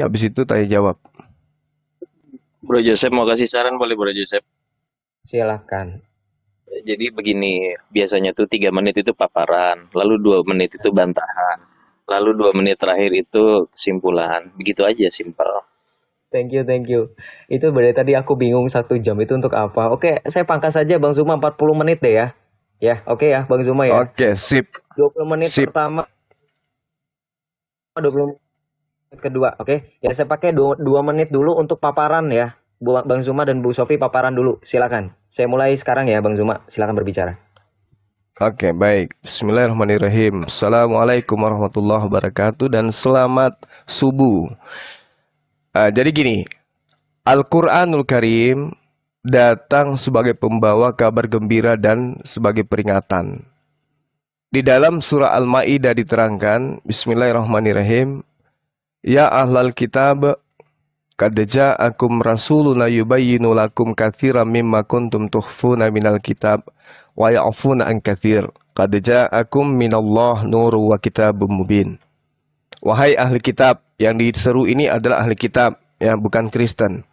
habis itu tanya jawab. Bro Joseph mau kasih saran boleh Bro Joseph? Silakan. Jadi begini, biasanya tuh 3 menit itu paparan, lalu 2 menit itu bantahan, lalu 2 menit terakhir itu kesimpulan. Begitu aja, simpel. Thank you, thank you. Itu berarti tadi aku bingung 1 jam itu untuk apa. Oke, saya pangkas saja Bang Zuma 40 menit deh ya. Ya, oke ya Bang Zuma ya. Oke, sip. 20 menit Sip. pertama, 20 menit kedua, oke. Ya saya pakai 2 menit dulu untuk paparan ya. Bang Zuma dan Bu Sofi paparan dulu. Silakan. Saya mulai sekarang ya Bang Zuma. Silakan berbicara. Oke, baik. Bismillahirrahmanirrahim. Assalamualaikum warahmatullahi wabarakatuh dan selamat subuh. Jadi gini, Al-Quranul Karim datang sebagai pembawa kabar gembira dan sebagai peringatan. Di dalam surah Al-Ma'idah diterangkan, Bismillahirrahmanirrahim, Ya ahlal kitab, qad ja'akum rasuluna yubayyinu lakum katsiran mimma kuntum tukhfuna minal kitab wa ya'funa an katsir. Qad ja'akum minallah nurun wa kitabun mubin. Wahai ahli kitab, yang diseru ini adalah ahli kitab, ya, bukan Kristen.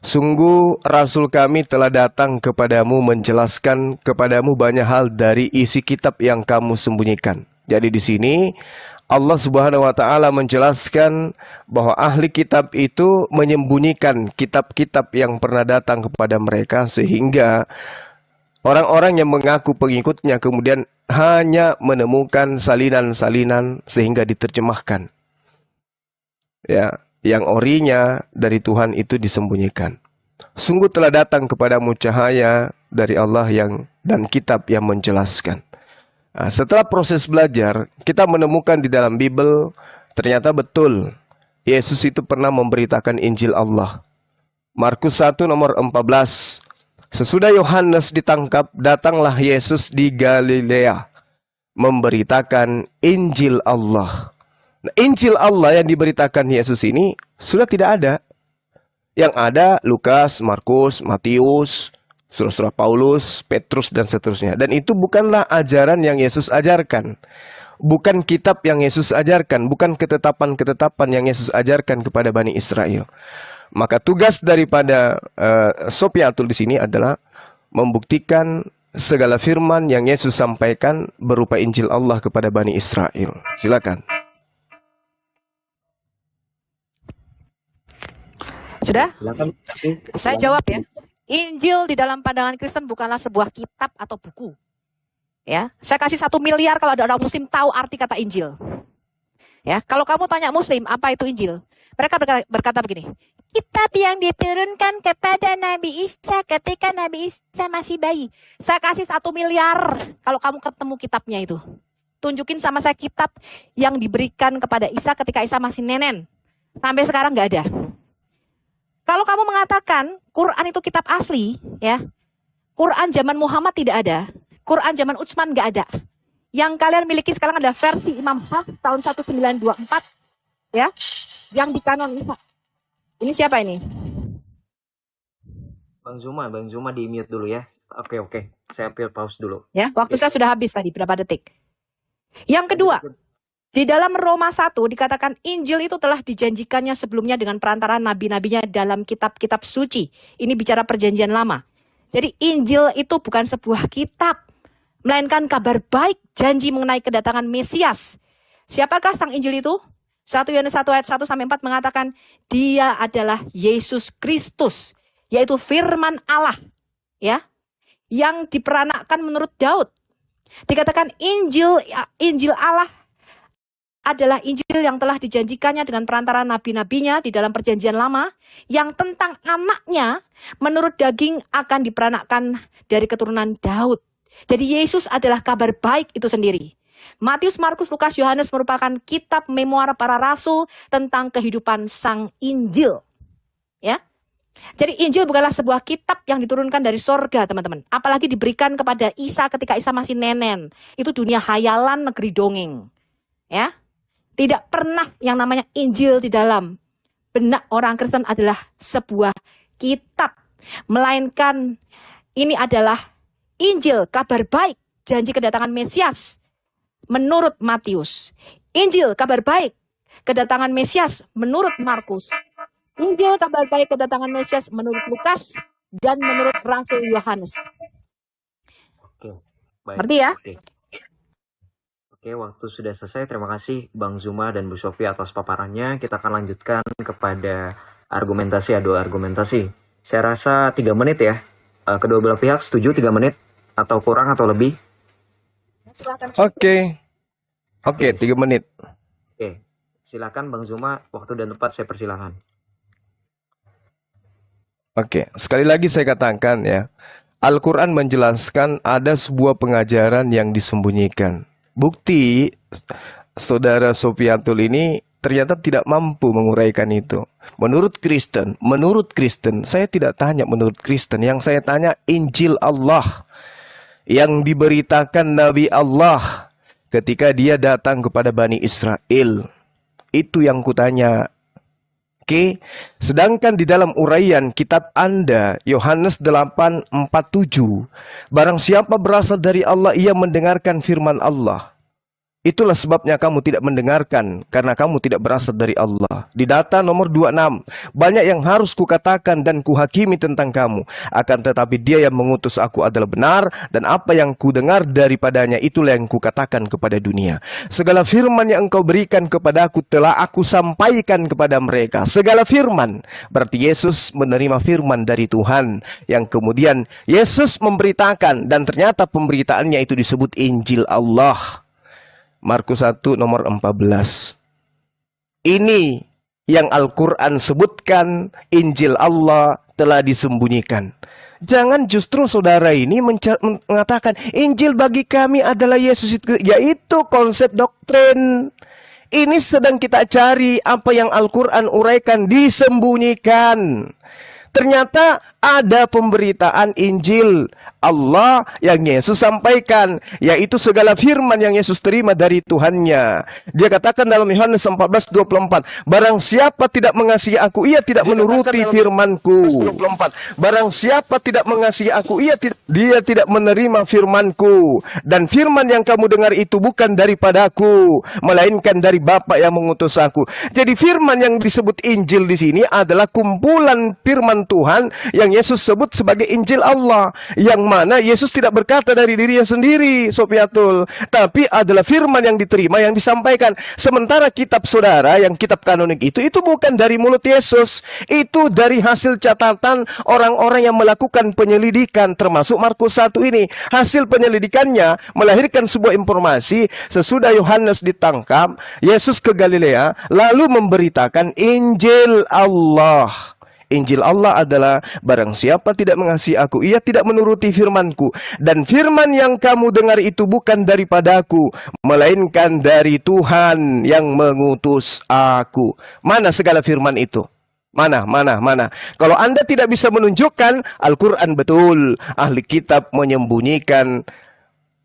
Sungguh Rasul kami telah datang kepadamu menjelaskan kepadamu banyak hal dari isi kitab yang kamu sembunyikan. Jadi di sini Allah Subhanahu wa taala menjelaskan bahwa ahli kitab itu menyembunyikan kitab-kitab yang pernah datang kepada mereka sehingga orang-orang yang mengaku pengikutnya kemudian hanya menemukan salinan-salinan sehingga diterjemahkan. Ya, yang orinya dari Tuhan itu disembunyikan. Sungguh telah datang kepadamu cahaya dari Allah dan kitab yang menjelaskan. Nah, setelah proses belajar, kita menemukan di dalam Bible ternyata betul Yesus itu pernah memberitakan Injil Allah. Markus 1 nomor 14. Sesudah Yohanes ditangkap, datanglah Yesus di Galilea memberitakan Injil Allah. Nah, Injil Allah yang diberitakan Yesus ini sudah tidak ada. Yang ada Lukas, Markus, Matius, surah-surah Paulus, Petrus, dan seterusnya. Dan itu bukanlah ajaran yang Yesus ajarkan. Bukan kitab yang Yesus ajarkan. Bukan ketetapan-ketetapan yang Yesus ajarkan kepada Bani Israel. Maka tugas daripada Sopiatul di sini adalah membuktikan segala firman yang Yesus sampaikan berupa Injil Allah kepada Bani Israel. Silakan. Sudah? Saya jawab ya. Injil di dalam pandangan Kristen bukanlah sebuah kitab atau buku. Ya, saya kasih 1 miliar kalau ada orang Muslim tahu arti kata Injil. Ya, kalau kamu tanya Muslim apa itu Injil, mereka berkata begini: kitab yang diturunkan kepada Nabi Isa ketika Nabi Isa masih bayi. Saya kasih 1 miliar kalau kamu ketemu kitabnya itu. Tunjukin sama saya kitab yang diberikan kepada Isa ketika Isa masih nenen. Sampai sekarang nggak ada. Kalau kamu mengatakan Quran itu kitab asli, ya, Quran zaman Muhammad tidak ada, Quran zaman Utsman nggak ada. Yang kalian miliki sekarang adalah versi Imam Hafs tahun 1924, ya, yang dikanon Isa. Ini siapa ini? Bang Zuma di mute dulu ya. Oke. Saya pause dulu. Ya, waktu saya sudah habis tadi, berapa detik. Yang kedua, di dalam Roma 1 dikatakan Injil itu telah dijanjikannya sebelumnya dengan perantaraan nabi-nabinya dalam kitab-kitab suci. Ini bicara perjanjian lama. Jadi Injil itu bukan sebuah kitab, melainkan kabar baik, janji mengenai kedatangan Mesias. Siapakah sang Injil itu? 1 Yohanes 1 ayat 1-4 mengatakan dia adalah Yesus Kristus, yaitu firman Allah, ya, yang diperanakkan menurut Daud. Dikatakan Injil Allah adalah Injil yang telah dijanjikannya dengan perantara nabi-nabinya di dalam perjanjian lama, yang tentang anaknya menurut daging akan diperanakkan dari keturunan Daud. Jadi Yesus adalah kabar baik itu sendiri. Matius, Markus, Lukas, Yohanes merupakan kitab memoir para rasul tentang kehidupan sang Injil. Ya. Jadi Injil bukanlah sebuah kitab yang diturunkan dari sorga, teman-teman. Apalagi diberikan kepada Isa ketika Isa masih nenen. Itu dunia hayalan, negeri dongeng. Ya. Tidak pernah yang namanya Injil di dalam benak orang Kristen adalah sebuah kitab. Melainkan ini adalah Injil, kabar baik, janji kedatangan Mesias. Menurut Matius, Injil, kabar baik, kedatangan Mesias menurut Markus. Injil kabar baik kedatangan Mesias menurut Lukas dan menurut Rasul Yohanes. Oke, baik. Ngerti ya? Oke, waktu sudah selesai. Terima kasih Bang Zuma dan Bu Sofi atas paparannya. Kita akan lanjutkan kepada argumentasi, adu argumentasi. Saya rasa 3 menit ya. Kedua belah pihak setuju 3 menit atau kurang atau lebih? Silakan. Oke. Oke, 3 menit. Oke, silakan Bang Zuma. Waktu dan tempat saya persilahkan. Oke, sekali lagi saya katakan ya, Al-Quran menjelaskan ada sebuah pengajaran yang disembunyikan. Bukti, Saudara Sofiatul ini ternyata tidak mampu menguraikan itu. Menurut Kristen, saya tidak tanya menurut Kristen, yang saya tanya Injil Allah yang diberitakan Nabi Allah ketika dia datang kepada Bani Israel. Itu yang kutanya. Oke, sedangkan di dalam uraian kitab Anda, Yohanes 8:47, barang siapa berasal dari Allah, ia mendengarkan firman Allah. Itulah sebabnya kamu tidak mendengarkan, karena kamu tidak berasal dari Allah. Di data nomor 26, banyak yang harus kukatakan dan kuhakimi tentang kamu. Akan tetapi dia yang mengutus aku adalah benar, dan apa yang kudengar daripadanya itulah yang kukatakan kepada dunia. Segala firman yang engkau berikan kepadaku telah aku sampaikan kepada mereka. Segala firman, berarti Yesus menerima firman dari Tuhan, yang kemudian Yesus memberitakan, dan ternyata pemberitaannya itu disebut Injil Allah. Markus 1 nomor 14. Ini yang Al-Quran sebutkan, Injil Allah telah disembunyikan. Jangan justru saudara ini mengatakan Injil bagi kami adalah Yesus itu, yaitu konsep doktrin. Ini sedang kita cari apa yang Al-Quran uraikan, disembunyikan. Ternyata ada pemberitaan Injil Allah yang Yesus sampaikan, yaitu segala firman yang Yesus terima dari Tuhannya. Dia katakan dalam Yohanes 14:24, barang siapa tidak mengasihi aku, ia tidak menuruti firmanku. Barang siapa tidak mengasihi aku, dia tidak menerima firmanku. Dan firman yang kamu dengar itu bukan daripadaku, melainkan dari Bapa yang mengutus aku. Jadi firman yang disebut Injil di sini adalah kumpulan firman Tuhan yang Yesus sebut sebagai Injil Allah, yang mana Yesus tidak berkata dari dirinya sendiri, Sofiatul, tapi adalah firman yang diterima, yang disampaikan. Sementara kitab saudara, yang kitab kanonik itu bukan dari mulut Yesus, itu dari hasil catatan orang-orang yang melakukan penyelidikan, termasuk Markus 1 ini. Hasil penyelidikannya melahirkan sebuah informasi. Sesudah Yohanes ditangkap, Yesus ke Galilea, lalu memberitakan Injil Allah. Injil Allah adalah barang siapa tidak mengasihi aku, ia tidak menuruti firmanku. Dan firman yang kamu dengar itu bukan daripadaku, melainkan dari Tuhan yang mengutus aku. Mana segala firman itu? Mana? Kalau Anda tidak bisa menunjukkan, Al-Quran betul, ahli kitab menyembunyikan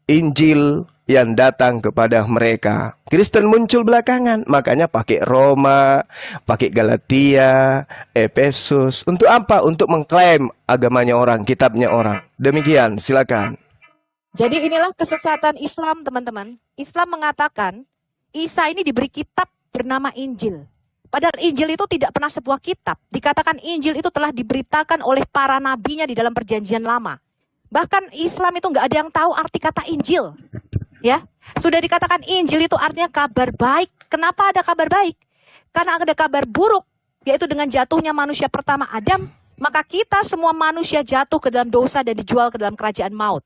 Injil yang datang kepada mereka. Kristen muncul belakangan, makanya pakai Roma, pakai Galatia, Efesus. Untuk apa? Untuk mengklaim agamanya orang, kitabnya orang. Demikian, silakan. Jadi inilah kesesatan Islam, teman-teman. Islam mengatakan Isa ini diberi kitab bernama Injil. Padahal Injil itu tidak pernah sebuah kitab. Dikatakan Injil itu telah diberitakan oleh para nabinya di dalam perjanjian lama. Bahkan Islam itu nggak ada yang tahu arti kata Injil. Ya, sudah dikatakan Injil itu artinya kabar baik. Kenapa ada kabar baik? Karena ada kabar buruk, yaitu dengan jatuhnya manusia pertama Adam, maka kita semua manusia jatuh ke dalam dosa dan dijual ke dalam kerajaan maut.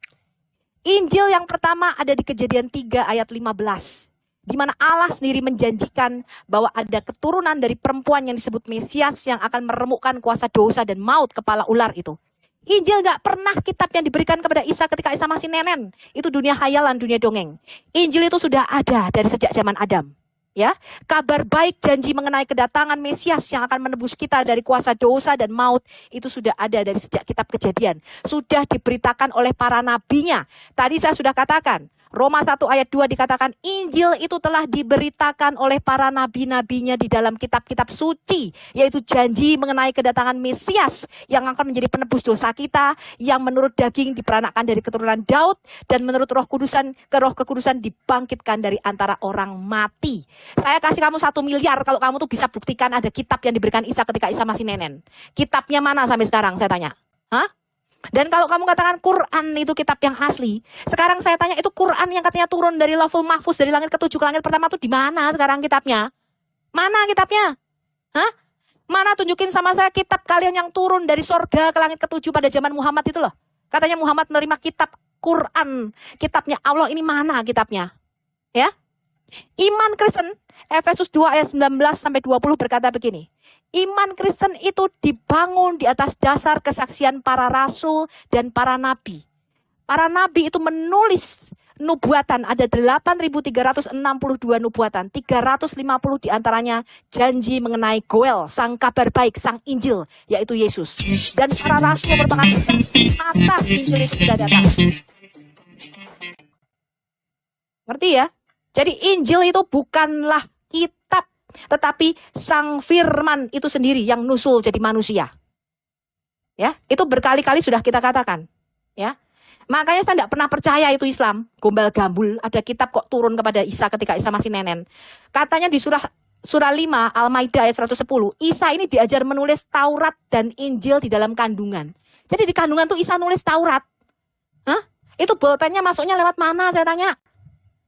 Injil yang pertama ada di Kejadian 3 ayat 15. Di mana Allah sendiri menjanjikan bahwa ada keturunan dari perempuan yang disebut Mesias yang akan meremukkan kuasa dosa dan maut, kepala ular itu. Injil gak pernah kitab yang diberikan kepada Isa ketika Isa masih nenen. Itu dunia khayalan, dunia dongeng. Injil itu sudah ada dari sejak zaman Adam. Ya, kabar baik janji mengenai kedatangan Mesias yang akan menebus kita dari kuasa dosa dan maut itu sudah ada dari sejak kitab Kejadian. Sudah diberitakan oleh para nabinya. Tadi saya sudah katakan, Roma 1 ayat 2 dikatakan Injil itu telah diberitakan oleh para nabi-nabinya di dalam kitab-kitab suci, yaitu janji mengenai kedatangan Mesias yang akan menjadi penebus dosa kita, yang menurut daging diperanakkan dari keturunan Daud, dan menurut Roh Kekudusan dibangkitkan dari antara orang mati. Saya kasih kamu 1 miliar kalau kamu tuh bisa buktikan ada kitab yang diberikan Isa ketika Isa masih nenen. Kitabnya mana sampai sekarang saya tanya? Hah? Dan kalau kamu katakan Quran itu kitab yang asli, sekarang saya tanya itu Quran yang katanya turun dari Lauhul Mahfuz dari langit ke-7 ke langit pertama tuh di mana sekarang kitabnya? Mana kitabnya? Hah? Mana tunjukin sama saya kitab kalian yang turun dari sorga ke langit ke-7 pada zaman Muhammad itu loh. Katanya Muhammad menerima kitab Quran, kitabnya Allah, ini mana kitabnya? Ya? Iman Kristen, Efesus 2 ayat 19 sampai 20 berkata begini. Iman Kristen itu dibangun di atas dasar kesaksian para rasul dan para nabi. Para nabi itu menulis nubuatan, ada 8.362 nubuatan, 350 diantaranya janji mengenai Goel, sang kabar baik, sang Injil, yaitu Yesus. Dan para rasul merupakan mata Injil itu sudah datang. Ngerti ya? Jadi Injil itu bukanlah kitab, tetapi sang firman itu sendiri yang nusul jadi manusia. Ya, itu berkali-kali sudah kita katakan. Ya. Makanya saya tidak pernah percaya itu Islam, gombal gambul, ada kitab kok turun kepada Isa ketika Isa masih nenen. Katanya di surah 5 Al-Maidah ayat 110, Isa ini diajar menulis Taurat dan Injil di dalam kandungan. Jadi di kandungan tuh Isa nulis Taurat. Hah? Itu bolpennya masuknya lewat mana saya tanya?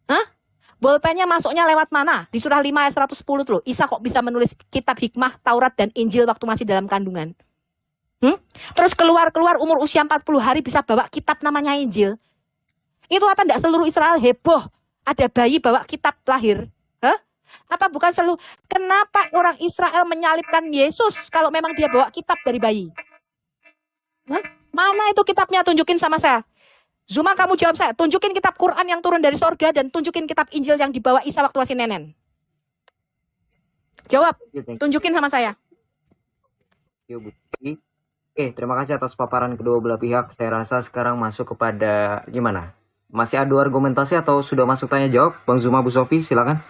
Hah? Bolpennya masuknya lewat mana? Di surah 5 ayat 110 tuh, Isa kok bisa menulis kitab hikmah, Taurat dan Injil waktu masih dalam kandungan? Terus keluar umur usia 40 hari bisa bawa kitab namanya Injil. Itu apa enggak seluruh Israel heboh ada bayi bawa kitab lahir? Hah? Apa bukan seluruh? Kenapa orang Israel menyalibkan Yesus kalau memang dia bawa kitab dari bayi? Hah? Mana itu kitabnya? Tunjukin sama saya. Zuma, kamu jawab saya. Tunjukin kitab Quran yang turun dari sorga dan tunjukin kitab Injil yang dibawa Isa waktu masih nenen. Jawab. Tunjukin sama saya. Yuk, Bu. Oke, terima kasih atas paparan kedua belah pihak. Saya rasa sekarang masuk kepada gimana? Masih adu argumentasi atau sudah masuk tanya jawab? Bang Zuma, Bu Sofi, silakan.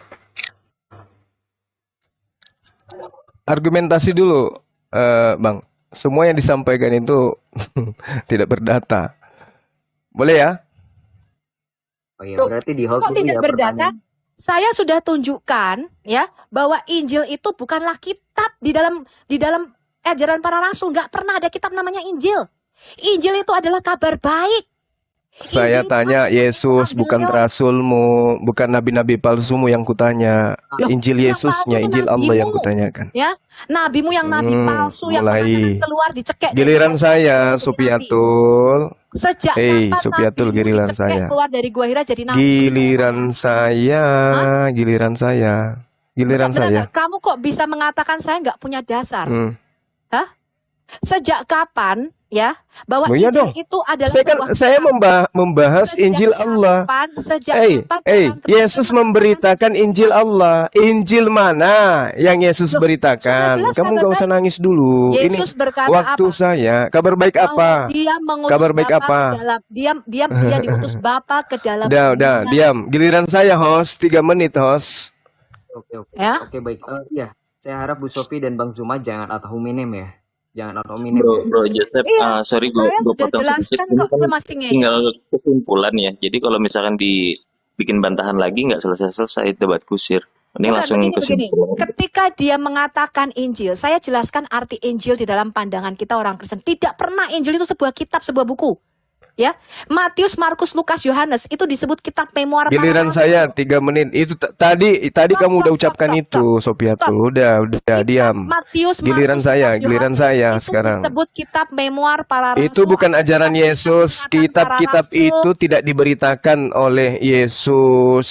Argumentasi dulu, Bang. Semua yang disampaikan itu tidak berdata. Boleh ya? Oh iya, berarti di hold Kok dulu tidak ya berdata? pertanyaan. Saya sudah tunjukkan ya bahwa Injil itu bukanlah kitab di dalam ajaran para rasul. Nggak pernah ada kitab namanya Injil. Injil itu adalah kabar baik. Saya Injil tanya itu Yesus, bukan beliau. rasulmu, bukan nabi-nabi palsumu yang kutanya. Loh, Injil yang Yesusnya, palsu Injil Allah yang nabimu. kutanyakan. Ya, nabimu yang nabi palsu yang mulai. mengatakan keluar dicekek dari Giliran gua Hira saya, jadi nabi. Sopiatul. Sejak Hei, kapan Sopiatul, nabimu giliran dicekek saya. keluar dari gua Hira jadi nabi? Giliran saya, Hah? giliran saya, giliran Bentar, saya. kamu kok bisa mengatakan saya nggak punya dasar? Hah? Sejak kapan ya bahwa Oh iya Injil dong. itu adalah Saya kan sebuah saya kitab? membahas Sejak Injil Allah. kapan? Sejak kapan orang Kristen Yesus mengatakan memberitakan Injil Allah. Injil mana yang Yesus loh, sudah beritakan? jelas Kamu kabar gak usah baik. nangis dulu. Ini Yesus berkata waktu apa? saya. Kabar baik Bahwa apa? dia mengutus Kabar baik Bapa apa? ke dalam dia diutus Bapa ke dalam Udah, dunia. diam. Giliran saya, host. 3 menit, host. Oke. Ya. Oke, baik. Iya, saya harap Bu Sofi dan Bang Zuma jangan ad hominem ya. Jangan ad hominem Bro, ya. Bro Joseph, Iya, sorry gue saya sudah potong sedikit. jelaskan Ini kok, kan saya masih ngeyel. tinggal kesimpulan ya. Jadi kalau misalkan dibikin bantahan lagi nggak selesai-selesai debat kusir. Mending Bukan, langsung begini. kesimpulan. Ketika dia mengatakan Injil, saya jelaskan arti Injil di dalam pandangan kita orang Kristen. Tidak pernah Injil itu sebuah kitab, sebuah buku. Ya, Matius, Markus, Lukas, Yohanes itu disebut kitab memoir para Giliran rasul. saya 3 menit. Itu tadi kamu udah ucapkan itu, Sopiatul. Udah, Kitab diam. Matius, Giliran Markus, saya, Lukas, giliran Yohanes saya itu sekarang. disebut kitab memoir para rasul. Itu bukan atau ajaran kitab Yesus. peringatan para Kitab-kitab rasul. itu tidak diberitakan oleh Loh, Yesus.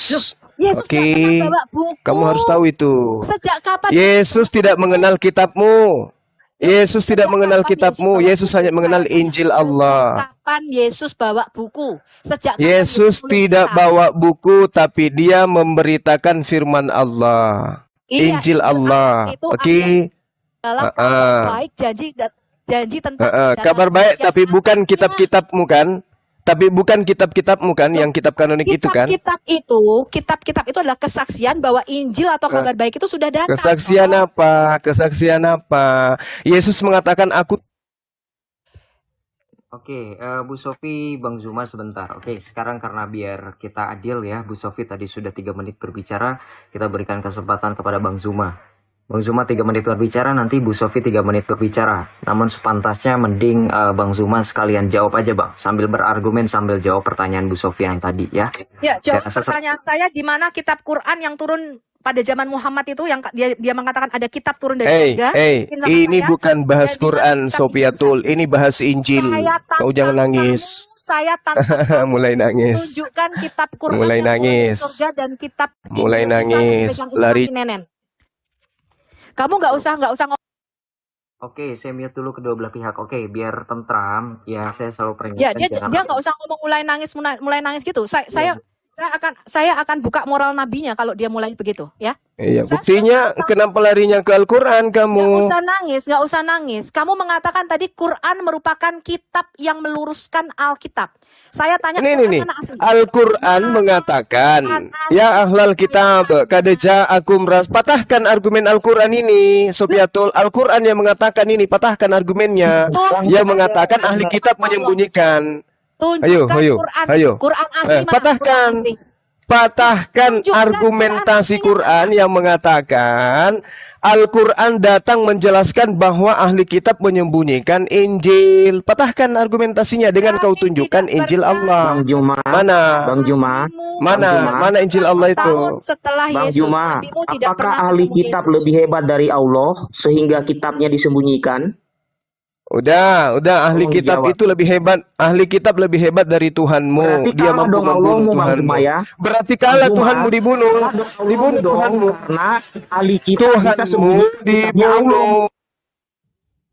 Yesus Oke, nggak pernah bawa buku. kamu harus tahu itu. Sejak kapan Yesus tidak buku? mengenal kitabmu. Yesus tidak Sejak mengenal kapan Yesus kitabmu. bawa Yesus buku? hanya mengenal Saya tanya, Injil sejak Allah. kapan Yesus bawa buku? Sejak kapan Yesus Yesus menulis tidak kitab? bawa buku, tapi dia memberitakan firman Allah. Iya, Injil Injil Allah. Allah itu Oke. dalam Ah, kabar ah. baik, janji tentang Kabar kedatangan baik, Mesias tapi bukan nantinya. kitab-kitabmu kan? Tapi bukan kitab-kitabmu kan? Loh, Yang kitab kanonik itu kan? kitab-kitab itu adalah kesaksian bahwa Injil atau kabar baik itu sudah datang. Kesaksian toh. apa? Kesaksian apa? Yesus mengatakan aku Oke, Bu Sofi, Bang Zuma sebentar. Oke, sekarang karena biar kita adil ya, Bu Sofi tadi sudah 3 menit berbicara, kita berikan kesempatan kepada Bang Zuma. Bang Zuma 3 menit berbicara, nanti Bu Sofi 3 menit berbicara. Namun sepantasnya mending Bang Zuma sekalian jawab aja Bang, sambil berargumen sambil jawab pertanyaan Bu Sofi yang tadi ya. Ya, Saya jawab rasa pertanyaan saya di mana kitab Quran yang turun pada zaman Muhammad itu yang dia mengatakan ada kitab turun dari surga. Mungkin sama Ini saya, bukan bahas ya, di mana Quran, kitab Sofiatul. Injil Ini bahas Injil. saya Kau jangan tantang nangis. saya tantang kamu Mulai nangis. tunjukkan kitab Quran Mulai yang turun dari nangis. surga dan kitab Mulai Injil Isa yang nangis. dipegang Lari. Ismail Nenen. Kamu nggak usah Oke, saya mute dulu kedua belah pihak. Oke, biar tentram. Ya, saya selalu ya peringatkan dia nggak usah ngomong mulai nangis gitu. Saya akan buka moral nabinya kalau dia mulai begitu ya. Iya, Saya buktinya sudah kenapa larinya ke Al-Quran Nggak kamu? nggak usah nangis. Kamu mengatakan tadi Quran merupakan kitab yang meluruskan Alkitab. Saya tanya Ini Quran nih. mana asli? Al-Quran mengatakan, Quran ya asli ahlal kitab, mana? kad ja'akum ras. Patahkan argumen Al-Quran ini, Sofiatul. Al-Quran yang mengatakan ini, patahkan argumennya. Yang mengatakan ahli kitab menyembunyikan. Tunjukkan Ayo, Quran. ayo. Quran asli mana? Patahkan. Quran asli. Patahkan Tunjukkan argumentasi Quran Quran yang mengatakan Al-Quran datang menjelaskan bahwa ahli kitab menyembunyikan Injil. Patahkan argumentasinya dengan kau Kami tunjukkan tidak Injil percaya. Allah. Bang Juma, Mana? Bang Juma, Mana? Bang Juma. Mana Injil Allah itu? Tahun setelah Bang Yesus, Juma, nabimu tidak apakah pernah ahli ketemu kitab Yesus. lebih hebat dari Allah sehingga kitabnya disembunyikan? Udah, ahli Tolong kitab dijawab. itu lebih hebat. Ahli kitab lebih hebat dari Tuhanmu. Berarti Dia kalah mampu dong membunuh Allahmu, Bang Tuhanmu. Juma ya. Berarti Bang kalah Juma, Tuhanmu dibunuh. kalah dong Allahmu Dibunuh dong, Tuhanmu. karena ahli kitab bisa Tuhanmu sembunyikan kitabnya Allah. dibunuh.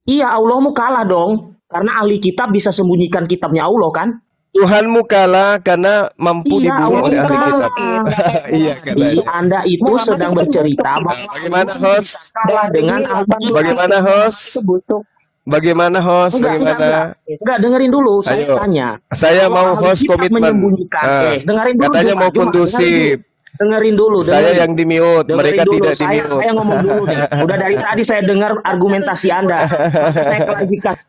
Iya, Allahmu kalah dong, karena ahli kitab bisa sembunyikan kitabnya Allah kan? Tuhanmu kalah karena mampu Iya, dibunuh oleh ahli Allahmu kitab. kalah. Iya, Jadi katanya. Anda itu sedang bercerita bahwa Bagaimana host? kalah dengan ahli kitab. Bagaimana host? Bagaimana host? Bagaimana? Enggak, dengerin dulu, saya Ayo. tanya. Saya Kalau mau ahli host kitab komitmen. menyembunyikan, Ah, dengerin dulu. katanya Juma, mau Juma, kondusif. dengerin dulu. Saya dengerin. yang di mute, Dengerin mereka dulu. tidak di Saya mute. ngomong dulu nih. Udah dari tadi saya dengar argumentasi Anda. Maka saya klarifikasi.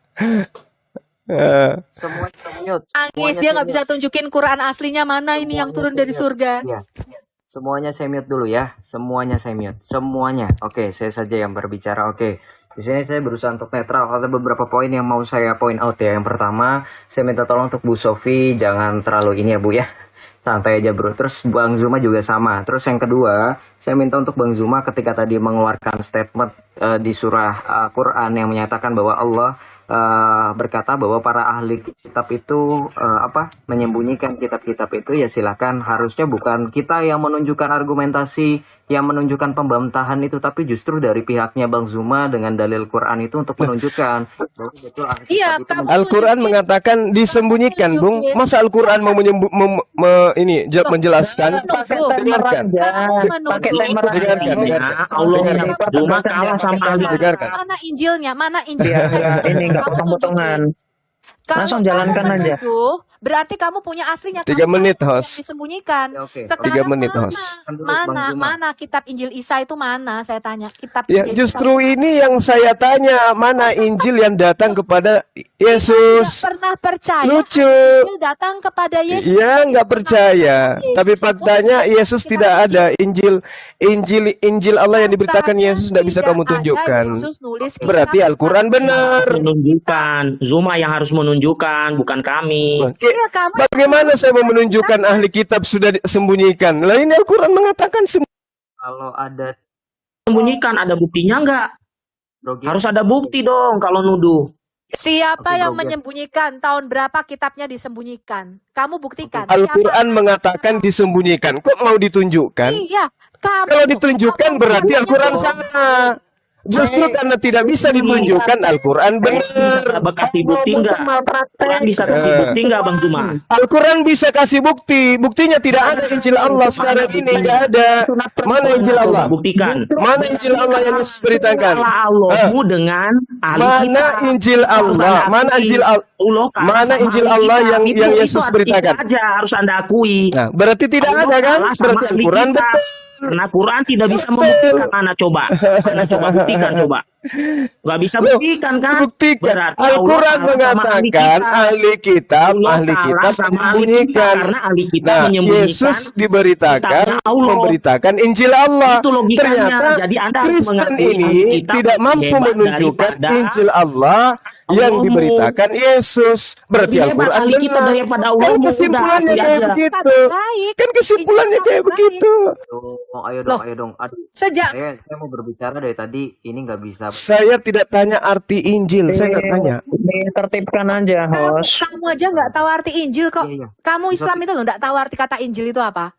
Semua mute. Nangis dia nggak bisa tunjukin Quran aslinya mana ini yang turun dari surga. Iya. Semuanya saya mute dulu ya. Semuanya saya mute. Semuanya. Oke, saya saja yang berbicara. Oke. Di sini saya berusaha untuk netral. Ada beberapa poin yang mau saya point out ya. Yang pertama, saya minta tolong untuk Bu Sofi jangan terlalu ini ya Bu ya. Santai aja bro. Terus Bang Zuma juga sama. Terus yang kedua, saya minta untuk Bang Zuma ketika tadi mengeluarkan statement di surah Quran yang menyatakan bahwa Allah berkata bahwa para ahli kitab itu menyembunyikan kitab-kitab itu, ya silakan. Harusnya bukan kita yang menunjukkan argumentasi, yang menunjukkan pembantahan itu, tapi justru dari pihaknya Bang Zuma dengan dalil Quran itu untuk menunjukkan bahwa betul ahli Iya, kitab itu kamu Al-Quran tunjukin. mengatakan disembunyikan, Bung. Masa Al-Quran mau menjelaskan? Dengarkan. Pakai timer aja. Dengarkan, Ya, dengarkan. Allah Dengarkan. Juma kalah sama ahli. Dengarkan. Mana Injilnya? Mana Injil? Iya, enggak, ini enggak Kamu potong-potongan. tunjukin. Kalau Langsung kamu jalankan aja. menuduh, berarti kamu punya aslinya. 3 Kamu menit, yang host. disembunyikan. Oke. 3 menit, host. Mana kitab Injil Isa itu mana? Saya tanya. Kitab Ya, Injil justru Isa. ini yang saya tanya, mana Injil yang datang kepada Tidak Yesus? pernah percaya. Lucu. Injil datang kepada Yesus. Iya, nggak percaya. Yesus Tapi itu faktanya Yesus kitab tidak Injil. ada. Injil Allah yang diberitakan Faktanya Yesus tidak bisa tidak kamu ada tunjukkan. Yesus nulis kitab Berarti Al-Quran benar. Menunjukkan. Zuma yang harus menunjukkan, bukan kami. Iya, kamu Bagaimana saya mau menunjukkan ahli kitab sudah disembunyikan? Lah ini Al-Quran mengatakan Kalau ada Sembunyikan, ada buktinya nggak? Rogi, Harus ada bukti dong kalau nuduh. siapa Oke, yang Bro, menyembunyikan? Tahun berapa kitabnya disembunyikan? Kamu buktikan. Al-Quran Siapa? mengatakan disembunyikan. Kok mau ditunjukkan? Iya, kamu. Kalau ditunjukkan kamu berarti yang Al-Quran menyembunyikan. salah. Justru karena tidak bisa ditunjukkan Al-Quran benar. Bisa kasih bukti nggak? Quran bisa kasih bukti nggak Bang Juma? Al-Quran bisa kasih bukti. Buktinya tidak ada Injil Allah sekarang ini. Nggak ada. Mana Injil Allah? Buktikan. Mana Injil Allah yang Yesus beritakan? Salah Allahmu dengan ahli Mana kitab. Injil Allah? Mana Injil Allah? Allah kalah Mana sama Injil ahli Allah kitab. yang Itu Yesus itu beritakan? aja harus Anda akui. Nah, berarti tidak Allah ada kan? kalah sama Berarti ahli Al-Quran kitab. betul. Karena Quran tidak bisa membuktikan. Ana coba buktikan coba. Nggak bisa Loh, buktikan kan? buktikan. Berarti Allah Al-Quran kalah sama ahli mengatakan kitab. ahli kitab Allah kalah sama ahli kitab menyembunyikan. karena ahli kitab Nah, menyembunyikan Yesus diberitakan kitabnya Allah. memberitakan Injil Allah. Itu logikanya. Ternyata Jadi Anda harus Kristen mengakui ini ahli kitab tidak mampu hebat menunjukkan daripada Injil Allah yang Allahmu. diberitakan Yesus. Berarti Lebih hebat Al-Quran ahli kitab benar. daripada Kan Allahmu. Udah, kesimpulannya akui kayak aja. begitu. Baik. Kan kesimpulannya Injil kayak baik. begitu. Ayo Loh, dong, ayo dong. Aduh, sejak saya mau berbicara dari tadi, ini nggak bisa. Saya tidak tanya arti Injil, saya nggak tanya. Ditertibkan aja, host. kamu aja nggak tahu arti Injil kok. Iya, iya. Kamu Islam itu loh nggak tahu arti kata Injil itu apa.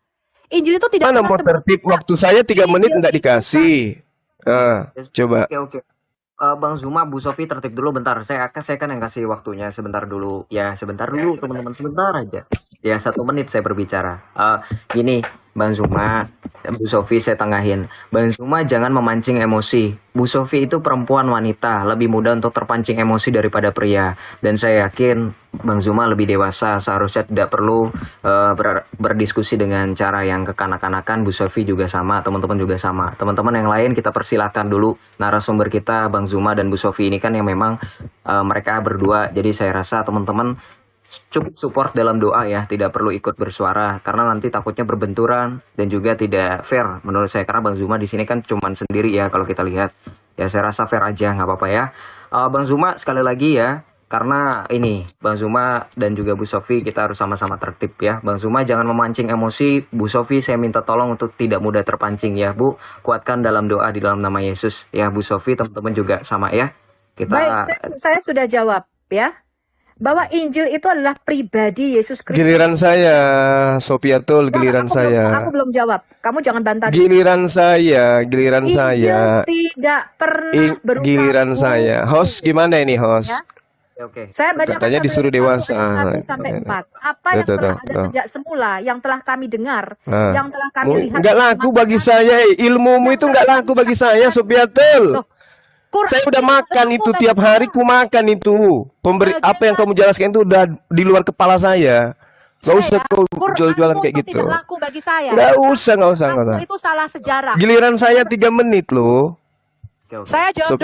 Injil itu tidak Mana pernah mau tertib? Waktu saya 3 menit Injil nggak itu dikasih. Coba. Oke. Bang Zuma, Bu Sofi tertib dulu bentar. Saya kan yang kasih waktunya sebentar dulu. Ya, sebentar dulu teman-teman, sebentar aja. Ya, 1 menit saya berbicara. Gini, Bang Zuma, Bu Sofi saya tengahin. Bang Zuma jangan memancing emosi. Bu Sofi itu perempuan wanita, lebih mudah untuk terpancing emosi daripada pria. Dan saya yakin Bang Zuma lebih dewasa, seharusnya tidak perlu berdiskusi dengan cara yang kekanak-kanakan. Bu Sofi juga sama, teman-teman juga sama. Teman-teman yang lain kita persilahkan dulu narasumber kita, Bang Zuma dan Bu Sofi ini kan yang memang mereka berdua. Jadi saya rasa teman-teman cukup support dalam doa ya, tidak perlu ikut bersuara karena nanti takutnya berbenturan dan juga tidak fair menurut saya, karena Bang Zuma di sini kan cuman sendiri ya kalau kita lihat. Ya saya rasa fair aja, nggak apa-apa ya. Bang Zuma sekali lagi ya, karena ini Bang Zuma dan juga Bu Sofi kita harus sama-sama tertib ya. Bang Zuma jangan memancing emosi. Bu Sofi saya minta tolong untuk tidak mudah terpancing ya Bu. Kuatkan dalam doa di dalam nama Yesus ya. Bu Sofi teman-teman juga sama ya. Kita Baik, saya sudah jawab ya. Bahwa Injil itu adalah pribadi Yesus Kristus. Giliran saya, Sofiatul, Enggak, giliran saya. Aku belum jawab. Kamu jangan bantah. Giliran saya, giliran Injil saya. tidak pernah berubah. Giliran saya. Host gimana ini, host? Ya. oke. Saya bacakan Katanya disuruh dewasa. 1 sampai 4. Apa yang Tuh, telah tuh, ada tuh. sejak semula, yang telah kami dengar, Nah. yang telah kami lihat. Nggak laku bagi saya, ilmumu itu nggak laku bagi saya, Sofiatul. Loh, Quran Saya udah tidak makan laku itu bagi tiap hari, saya. ku makan itu. Apa yang kamu jelaskan itu udah di luar kepala saya. Nggak usah kau Quranmu jual-jualan kayak itu gitu. tidak laku bagi saya. Nggak usah. Kamu itu salah sejarah. Giliran saya 3 menit loh. Oke. Saya jawab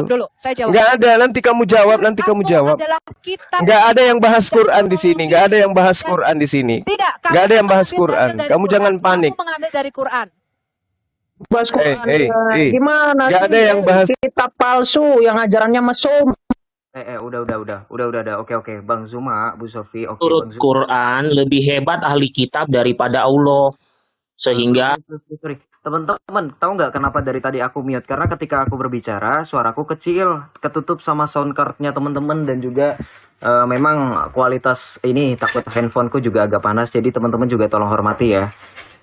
dulu. Saya jawab. Nggak ada, nanti kamu jawab, nanti kamu Quranmu jawab. adalah kitab. Nggak ada yang bahas Quran di sini, nggak ada yang bahas Quran di sini. Tidak, Nggak ada yang bahas mengambil Quran. dari Kamu jangan Quran. panik. Kamu mengambil dari Quran. Bahas Quran. Gimana Nggak sih? ada yang bahas. Kitab palsu yang ajarannya mesum. Udah. Oke. Bang Zuma, Bu Sofi, oke. Menurut Bang Zuma. Quran lebih hebat ahli kitab daripada Allah. Sehingga Sorry. Teman-teman, tahu nggak kenapa dari tadi aku mute? Karena ketika aku berbicara, suaraku kecil, ketutup sama sound card-nya teman-teman, dan juga memang kualitas ini takut handphoneku juga agak panas, jadi teman-teman juga tolong hormati ya.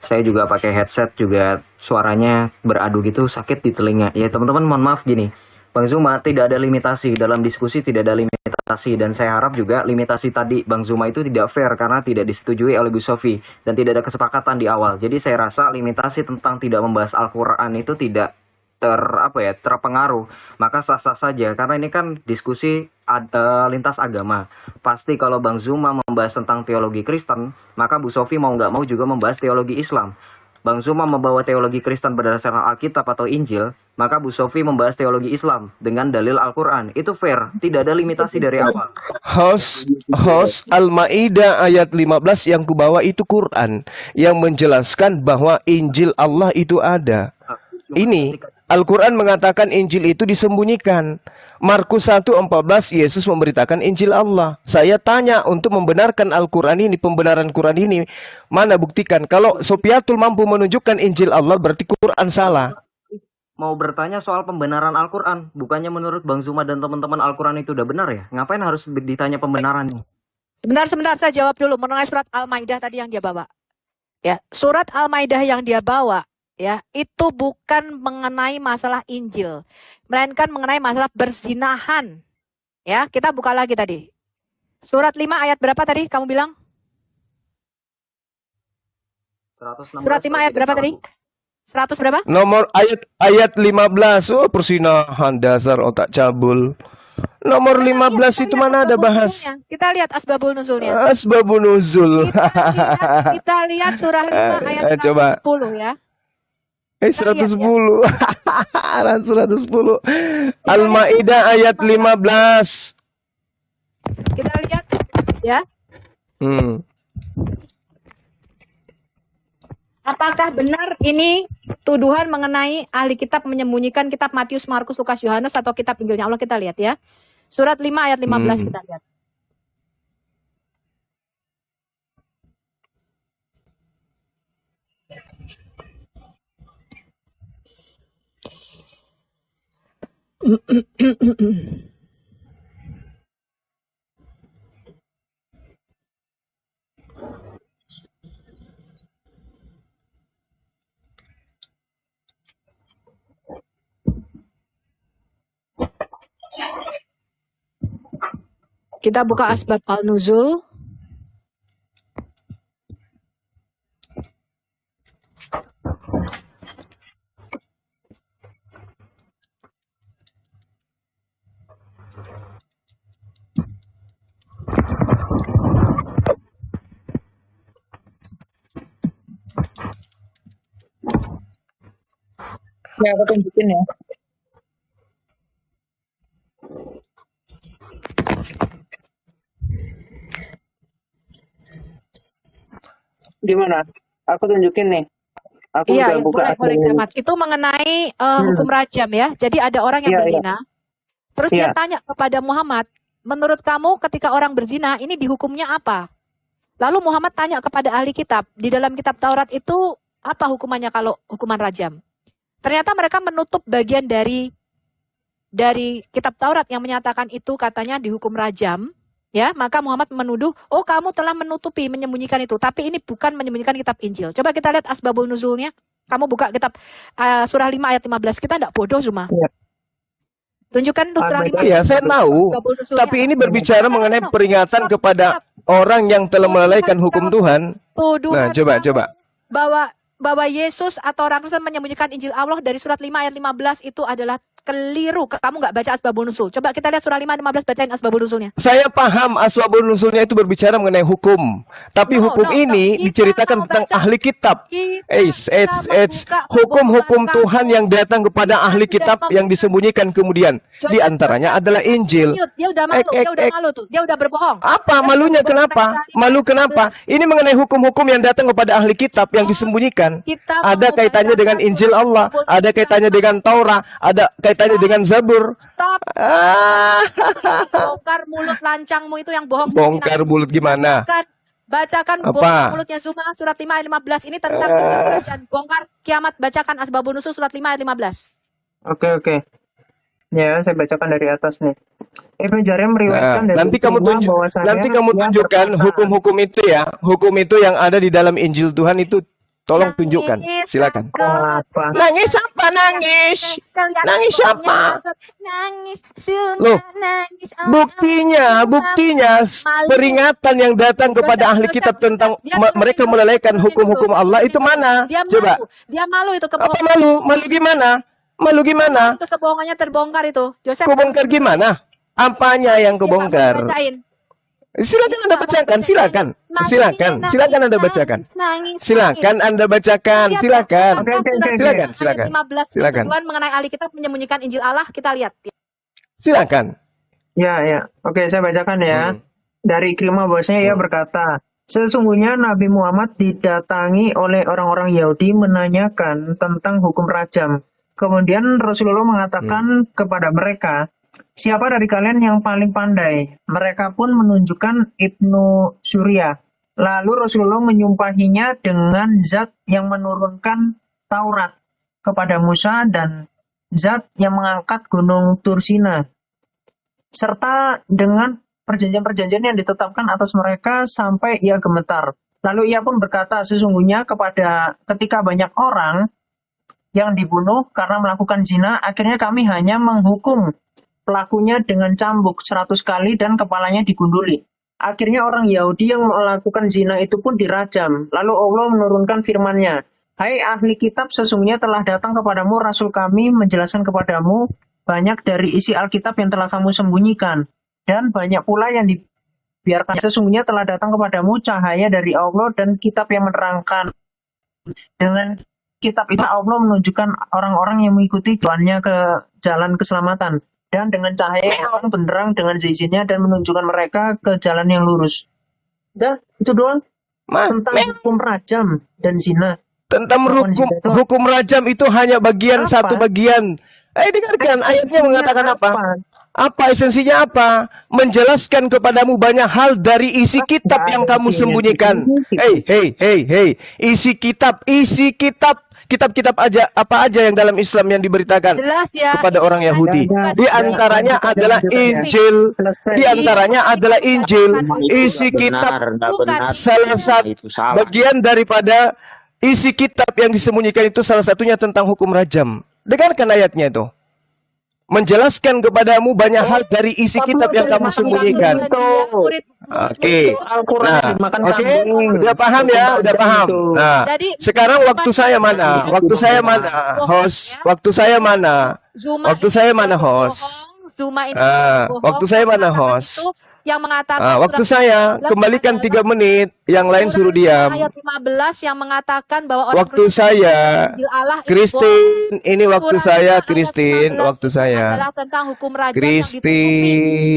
Saya juga pakai headset juga suaranya beradu gitu, sakit di telinga. Ya teman-teman mohon maaf gini. Bang Zuma, tidak ada limitasi dalam diskusi, tidak ada limitasi, dan saya harap juga limitasi tadi Bang Zuma itu tidak fair karena tidak disetujui oleh Bu Sofi dan tidak ada kesepakatan di awal. Jadi saya rasa limitasi tentang tidak membahas Al-Quran itu tidak terpengaruh, maka sah-sah saja karena ini kan diskusi lintas agama. Pasti kalau Bang Zuma membahas tentang teologi Kristen, maka Bu Sofi mau nggak mau juga membahas teologi Islam. Bang Zuma membawa teologi Kristen berdasarkan Alkitab atau Injil, maka Bu Sofi membahas teologi Islam dengan dalil Al-Quran. Itu fair, tidak ada limitasi dari awal. Host Al-Maidah ayat 15 yang kubawa itu Quran yang menjelaskan bahwa Injil Allah itu ada. Ini Al-Quran mengatakan Injil itu disembunyikan. Markus 1:14 Yesus memberitakan Injil Allah. Saya tanya untuk membenarkan Al-Quran ini, pembenaran Quran ini, mana buktikan? Kalau Sofiatul mampu menunjukkan Injil Allah, berarti Quran salah. Mau bertanya soal pembenaran Al-Quran, bukannya menurut Bang Zuma dan teman-teman Al-Quran itu udah benar ya? Ngapain harus ditanya pembenarannya? Sebentar, saya jawab dulu mengenai surat Al-Maidah tadi yang dia bawa. Ya, surat Al-Maidah yang dia bawa, ya, itu bukan mengenai masalah Injil, melainkan mengenai masalah berzinahan. Ya, kita buka lagi tadi. Surat 5 ayat berapa tadi kamu bilang? 116 Surat 5 ayat berapa tadi? 100 berapa? Nomor ayat 15. Oh, persinahan dasar otak cabul. Nomor 15 itu mana ada bahas Kita lihat asbabul nuzulnya. asbabun nuzul. Kita lihat surah 5 ayat Coba. 10 ya. Kita lihat ya. 110. 110. Kita lihat Al-Maidah ayat 15. Kita lihat ya. Hmm. Apakah benar ini tuduhan mengenai ahli kitab menyembunyikan kitab Matius, Markus, Lukas, Yohanes atau kitab Injilnya Allah? Kita lihat ya. Surat 5 ayat 15 kita lihat. Kita buka asbab al-nuzul. Ya, aku tunjukin ya. Gimana? Aku tunjukin nih. Aku Iya, udah ya, buka boleh asbabnya. Camat. Itu mengenai hukum rajam ya. Jadi ada orang yang Iya, iya. berzina, terus dia Iya. tanya kepada Muhammad, menurut kamu ketika orang berzina ini dihukumnya apa? Lalu Muhammad tanya kepada ahli kitab, di dalam kitab Taurat itu apa hukumannya kalau hukuman rajam? Ternyata mereka menutup bagian dari kitab Taurat yang menyatakan itu katanya dihukum rajam. Ya, maka Muhammad menuduh, oh kamu telah menutupi, menyembunyikan itu. Tapi ini bukan menyembunyikan kitab Injil. Coba kita lihat asbabul nuzulnya. Kamu buka kitab surah 5 ayat 15. Kita tidak bodoh cuma. Iya. Tunjukkan tuh surah 5 Iya, saya tahu. asbabul nuzulnya. Tapi ini berbicara mengenai peringatan kepada orang yang telah melalaikan hukum Tuhan. Nah, Tuduhan coba. bahwa Yesus atau orang Kristen menyembunyikan Injil Allah dari surat 5 ayat 15 itu adalah keliru. Kamu nggak baca asbabun nuzul. Coba kita lihat surah 5 ayat 15, bacain asbabun nuzulnya. Saya paham asbabun nuzulnya itu berbicara mengenai hukum. Tapi No, hukum no, no. ini Kita diceritakan mau tentang baca. ahli kitab. Kita Hukum-hukum membuka Tuhan yang datang kepada ahli kitab yang disembunyikan kemudian. Di antaranya adalah Injil. Dia udah malu tuh. Dia udah berbohong. Apa malunya kenapa? Malu kenapa? Ini mengenai hukum-hukum yang datang kepada ahli kitab yang disembunyikan. Kita Ada mau kaitannya dengan bacakan Injil surah Allah, 30 ada kaitannya dengan Taurat, ada kaitannya dengan Zabur. Stop. Ah, Bongkar mulut lancangmu itu yang bohong. bongkar mulut gimana? Bacakan Apa? bongkar mulutnya Zuma surat 5 ayat 15 ini tentang dan bongkar kiamat. Bacakan asbabun nuzul surat 5 ayat 15. Oke. Ya, saya bacakan dari atas nih. Ibnu Jarir meriwayatkan dari Nanti kamu Ikrimah bahwasanya dia tunjukkan berkata, hukum-hukum itu ya, hukum itu yang ada di dalam Injil Tuhan itu tolong tunjukkan. Silakan. apa? Nangis apa nangis? Nangis siapa? Nangis Zuma, Loh, nangis. Buktinya peringatan yang datang kepada ahli kitab tentang mereka melalaikan hukum-hukum Allah itu mana? Dia malu. Coba. Dia malu itu Apa kebohongan. malu? Malu gimana? Malu gimana? Itu kebohongannya terbongkar itu. Joseph. Kebongkar gimana? Apanya yang kebongkar? Bacain. Silakan Anda bacakan, silakan. Silakan Anda bacakan. Silakan Anda bacakan, silakan. Silakan. 15 Silakan. tuduhan mengenai ahli kitab menyembunyikan Injil Allah, kita lihat. Silakan. Ya. Oke, saya bacakan ya. Dari Ikrimah bahwasanya ia berkata, sesungguhnya Nabi Muhammad didatangi oleh orang-orang Yahudi menanyakan tentang hukum rajam. Kemudian Rasulullah mengatakan kepada mereka, siapa dari kalian yang paling pandai? Mereka pun menunjukkan Ibnu Surya. Lalu Rasulullah menyumpahinya dengan zat yang menurunkan Taurat kepada Musa dan zat yang mengangkat gunung Tursina. Serta dengan perjanjian-perjanjian yang ditetapkan atas mereka sampai ia gemetar. Lalu ia pun berkata, sesungguhnya ketika banyak orang yang dibunuh karena melakukan zina, akhirnya kami hanya menghukum pelakunya dengan cambuk 100 kali dan kepalanya digunduli. Akhirnya orang Yahudi yang melakukan zina itu pun dirajam. Lalu Allah menurunkan firman-Nya, hai ahli kitab, sesungguhnya telah datang kepadamu Rasul kami menjelaskan kepadamu banyak dari isi Alkitab yang telah kamu sembunyikan. Dan banyak pula yang dibiarkan. Sesungguhnya telah datang kepadamu cahaya dari Allah dan kitab yang menerangkan. Dengan kitab itu Allah menunjukkan orang-orang yang mengikuti Tuhannya ke jalan keselamatan. Dan dengan cahaya yang terang benderang dengan zizinnya dan menunjukkan mereka ke jalan yang lurus. Udah, itu doang. Tentang hukum rajam dan zina. Tentang Perempuan zina itu hukum rajam itu hanya bagian apa? satu bagian. Dengarkan ayatnya Esensinya mengatakan apa? apa? Apa esensinya apa? Menjelaskan kepadamu banyak hal dari isi kitab yang kamu sembunyikan. Hei. Isi kitab. Kitab-kitab aja apa aja yang dalam Islam yang diberitakan Jelas ya. kepada orang Yahudi. Di antaranya adalah Injil. Di antaranya adalah Injil. Isi kitab salah satu Itu salah. bagian daripada isi kitab yang disembunyikan itu salah satunya tentang hukum rajam. Dengarkan ayatnya itu. Menjelaskan kepadamu banyak hal dari isi kitab yang kamu sembunyikan. Oke. Al-Quran Nah, dimakan oke. kambing. Udah paham ya? Udah paham. Nah, Jadi sekarang waktu saya mana? Waktu saya mana? Host. Waktu saya mana? Zuma Waktu ini saya juga mana, bohong. host? Zuma ini Ah, bohong. waktu saya mana, Mengatakan host? itu yang mengatakan Waktu surat saya 15 kembalikan adalah 3 menit, yang lain suruh surat diam. ayat 15 yang mengatakan bahwa orang Waktu Kristen saya, Injil Allah itu bohong. Christine, ini waktu Surat saya, ayat Christine, 15 waktu itu saya. adalah tentang hukum rajam yang ditutupi.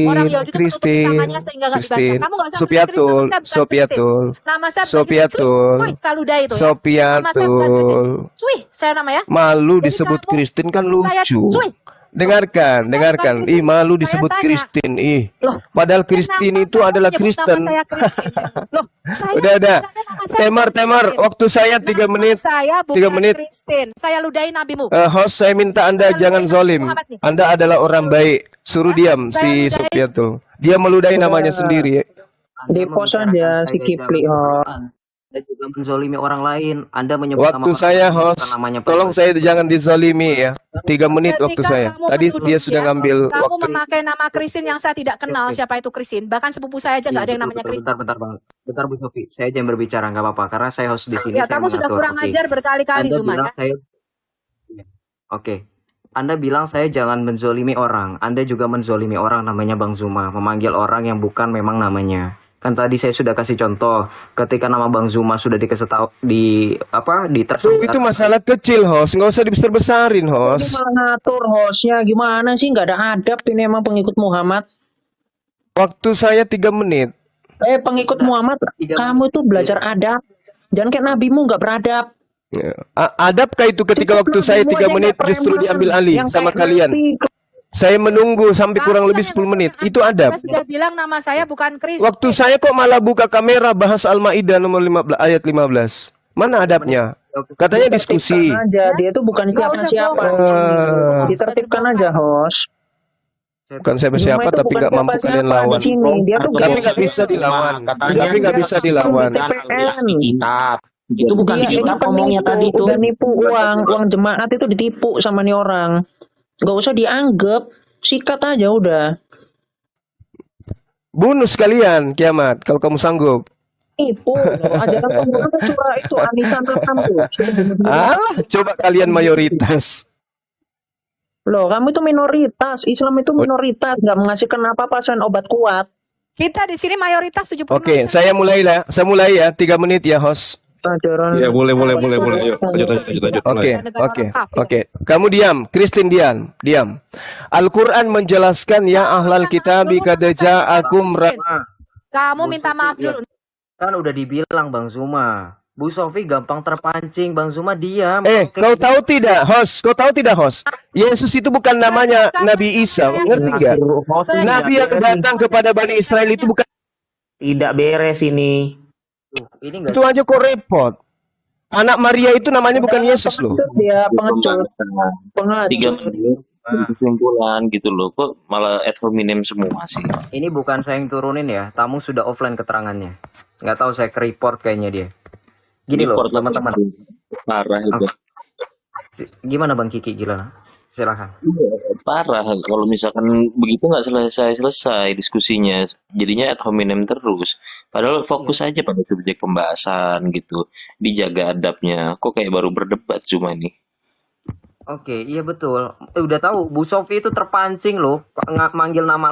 Orang Yahudi itu menutupi tangannya sehingga nggak dibaca. Christine, Kamu nggak usah Sopiatul, nama saya bukan Kristen. Sopiatul, Nama saya bukan Sopiatul, Cuy, Saluda itu ya. Nama saya bukan Sopiatul. Cuy, saya nama ya. Malu Jadi disebut kamu- Kristen kan Saya lucu. cuy. Dengarkan. bukan Ih, Kristen. malu Saya disebut tanya. Kristen. Ih, Loh, padahal Kristen kenapa itu kamu adalah menyebut Kristen. nama saya Kristen? Loh, saya Udah. nama saya Temar, bukan Kristen. waktu saya 3 Nama menit. Saya 3 bukan menit. Kristen. Saya ludahi nabimu. Host, saya minta Anda Saya jangan ludahi zolim. Nabi Muhammad nih. Anda adalah orang baik. Suruh diam Saya si ludahi- Sopiatul. Dia meludahi namanya sendiri. Di pos aja si Kipli. Dan juga menzolimi orang lain. Anda menyebut nama Waktu orang saya, lain, bukan host, namanya tolong pribadi. saya jangan dizalimi ya. 3 menit waktu Ketika saya. kamu Tadi menuduh dia sudah ya, ngambil kamu waktu. memakai nama Kristen yang saya tidak kenal siapa itu Kristen. Bahkan sepupu saya aja nggak ada yang namanya Kristen. Bentar, Bang. Bentar, Bu Sofi. Saya jangan berbicara, nggak apa-apa. Karena saya host di sini. Ya, saya kamu sudah mengatur. kurang Oke. ajar berkali-kali Anda Zuma bilang ya. saya... Iya. Oke. Anda bilang saya jangan menzolimi orang. Anda juga menzolimi orang namanya Bang Zuma. Memanggil orang yang bukan memang namanya. Kan tadi saya sudah kasih contoh. Ketika nama Bang Zuma sudah dikasih tahu Itu masalah kecil, host. Nggak usah dibesar-besarin, Ini host. malah ngatur hostnya gimana sih? Nggak ada adab ini emang pengikut Muhammad. Waktu saya 3 menit. Pengikut Muhammad, kamu tuh belajar adab. Jangan kayak nabimu nggak beradab. Adabkah itu ketika waktu saya 3 menit justru diambil alih sama kalian? Saya menunggu sampai kurang lebih 10 menit. Itu adab. Anda sudah bilang nama saya bukan Kristen. Waktu saya kok malah buka kamera bahas Al-Maidah nomor 15, ayat 15. Mana adabnya? Katanya diskusi. Aja. Dia tuh bukan Nggak usah siapa-siapa. bohong. Ditertibkan aja, host. Bukan siapa-siapa Zuma itu tapi bukan nggak mampu siapa-siapa kalian di lawan. sini. Dia tuh Tapi geng. nggak bisa dilawan. Katanya Tapi nggak bisa dilawan. TPN. Kitab. Itu bukan Dia di kitab itu ngomongnya penipu, tadi itu. udah nipu uang jemaat itu ditipu sama nih orang. Gak usah dianggap, sikat aja udah. Bunuh sekalian kiamat kalau kamu sanggup. Tipu, ajaran pembunuhan surah itu anisan rekam tuh. Coba kalian mayoritas. Loh, kamu itu minoritas, Islam itu minoritas, nggak menghasilkan apa-apa selain obat kuat. Kita di sini mayoritas 75%. Oke, saya mulai ya 3 menit ya, host. Ajaran. Ya boleh. Ayo, lanjut. Oke. Kamu diam, Christine diam. Al-Quran menjelaskan ya ahlal kitabi qad ja'akum Kamu minta maaf dulu. Kan udah dibilang Bang Zuma. Bu Sofi gampang terpancing. Bang Zuma diam. kau tahu tidak, host? Yesus itu bukan namanya Nabi Isa, ngerti nggak? Nabi yang datang kepada Bani Israel itu bukan Tidak beres ini. Ini enggak itu aja kok repot. Anak Maria itu namanya bukan Yesus loh. Dia pengecut. 3 menit kesimpulan gitu loh. Kok malah ad hominem semua sih? Ini bukan saya yang turunin ya. Tamu sudah offline keterangannya. Nggak tahu saya ke report kayaknya dia. Gini loh Report lah, teman-teman. Parah itu. Gimana Bang Kiki? Gila. Silakan. Parah. Kalau misalkan begitu nggak selesai diskusinya. Jadinya ad hominem terus. Padahal fokus aja pada subjek pembahasan gitu. Dijaga adabnya. Kok kayak baru berdebat cuma ini. Oke, iya betul. Udah tahu Bu Sofi itu terpancing loh manggil nama